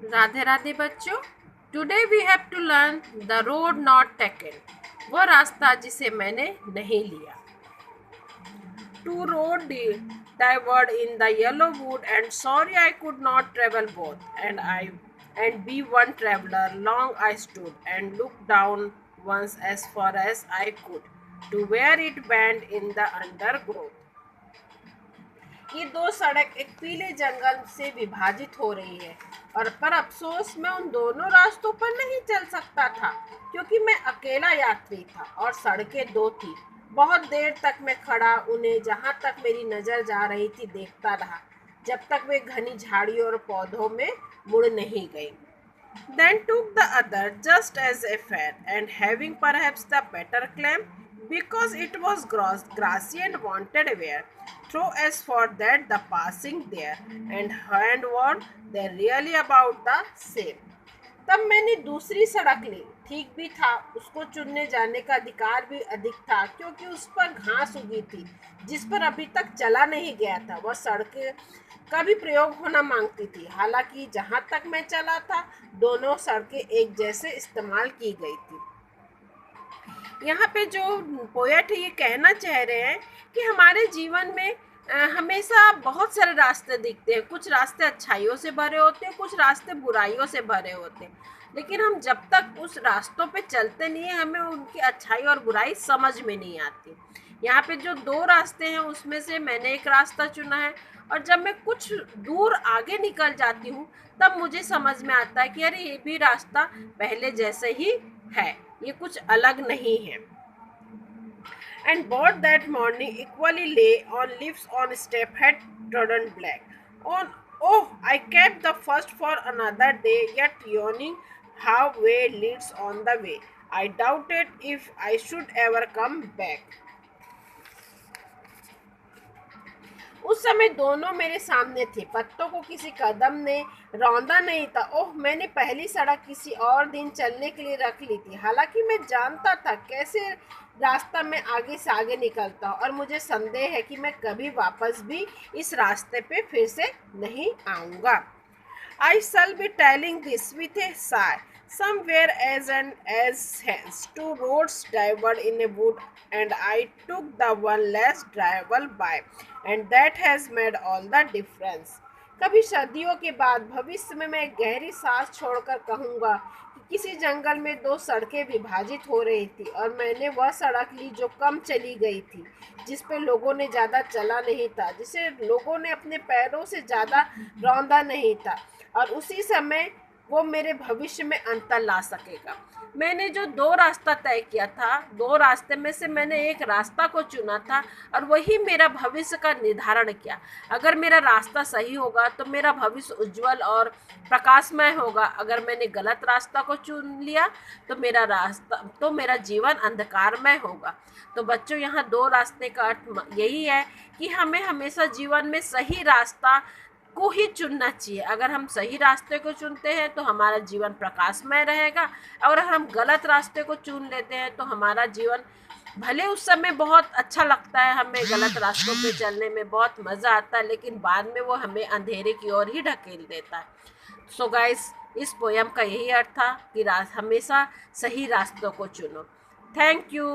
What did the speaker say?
राधे राधे बच्चों। Today we have to learn the road not taken, वह रास्ता जिसे मैंने नहीं लिया। Two road diverged in the yellow wood, and sorry I could not travel both. And be one traveler. Long I stood and looked down once as far as I could, to where it bent in the undergrowth. ये दो सड़क एक पीले जंगल से विभाजित हो रही है, और पर अफसोस मैं उन दोनों रास्तों पर नहीं चल सकता था, क्योंकि मैं अकेला यात्री था और सड़कें दो थी। बहुत देर तक मैं खड़ा उन्हें जहां तक मेरी नजर जा रही थी देखता रहा, जब तक वे घनी झाड़ियों और पौधों में मुड़ नहीं गई। Then took the other just as a fair, and having perhaps the better claim, because it was grassy and wanted wear. Through as for that the passing there, and handward they really about the same. तब मैंने दूसरी सड़क ली। ठीक भी था, उसको चुनने जाने का अधिकार भी अधिक था, क्योंकि उस पर घास उगी थी जिस पर अभी तक चला नहीं गया था। वह सड़क का भी प्रयोग होना मांगती थी। हालांकि जहां तक मैं चला था, दोनों सड़कें एक जैसे इस्तेमाल की गई थी। यहाँ पे जो पोएट ये कहना चाह रहे हैं कि हमारे जीवन में हमेशा बहुत सारे रास्ते दिखते हैं। कुछ रास्ते अच्छाइयों से भरे होते हैं, कुछ रास्ते बुराइयों से भरे होते हैं, लेकिन हम जब तक उस रास्तों पे चलते नहीं हैं, हमें उनकी अच्छाई और बुराई समझ में नहीं आती। यहाँ पे जो दो रास्ते हैं, उसमें से मैंने एक रास्ता चुना है, और जब मैं कुछ दूर आगे निकल जाती हूँ, तब मुझे समझ में आता है कि अरे ये भी रास्ता पहले जैसे ही है, ये कुछ अलग नहीं है। And both that morning equally lay on leaves on step had trodden black. On oh, I kept the first for another day, yet yawning how way leads on the way. I doubted if I should ever come back. उस समय दोनों मेरे सामने थे, पत्तों को किसी कदम ने रौंदा नहीं था। ओह, मैंने पहली सड़क किसी और दिन चलने के लिए रख ली थी। हालांकि मैं जानता था कैसे रास्ता में आगे से आगे निकलता, और मुझे संदेह है कि मैं कभी वापस भी इस रास्ते पे फिर से नहीं आऊँगा। I shall be telling this with a sigh. Somewhere as hence, two roads diverged in a wood, and I took the one less traveled by, and that has made all the difference. कभी सदियों के बाद भविष्य में मैं गहरी सांस छोड़कर कहूँगा कि किसी जंगल में दो सड़कें विभाजित हो रही थी, और मैंने वह सड़क ली जो कम चली गई थी, जिस पे लोगों ने ज़्यादा चला नहीं था, जिसे लोगों ने अपने पैरों से ज़्यादा रौंदा नहीं था, और उसी समय वो मेरे भविष्य में अंतर ला सकेगा। मैंने जो दो रास्ता तय किया था, दो रास्ते में से मैंने एक रास्ता को चुना था, और वही मेरा भविष्य का निर्धारण किया। अगर मेरा रास्ता सही होगा तो मेरा भविष्य उज्जवल और प्रकाशमय होगा। अगर मैंने गलत रास्ता को चुन लिया तो मेरा जीवन अंधकारमय होगा। तो बच्चों, यहाँ दो रास्ते का अर्थ यही है कि हमें हमेशा जीवन में सही रास्ता को ही चुनना चाहिए। अगर हम सही रास्ते को चुनते हैं तो हमारा जीवन प्रकाशमय रहेगा, और अगर हम गलत रास्ते को चुन लेते हैं तो हमारा जीवन, भले उस समय बहुत अच्छा लगता है, हमें गलत रास्तों पे चलने में बहुत मज़ा आता है, लेकिन बाद में वो हमें अंधेरे की ओर ही ढकेल देता है। सो गाइस, इस पोयम का यही अर्थ था कि हमेशा सही रास्तों को चुनो। Thank you.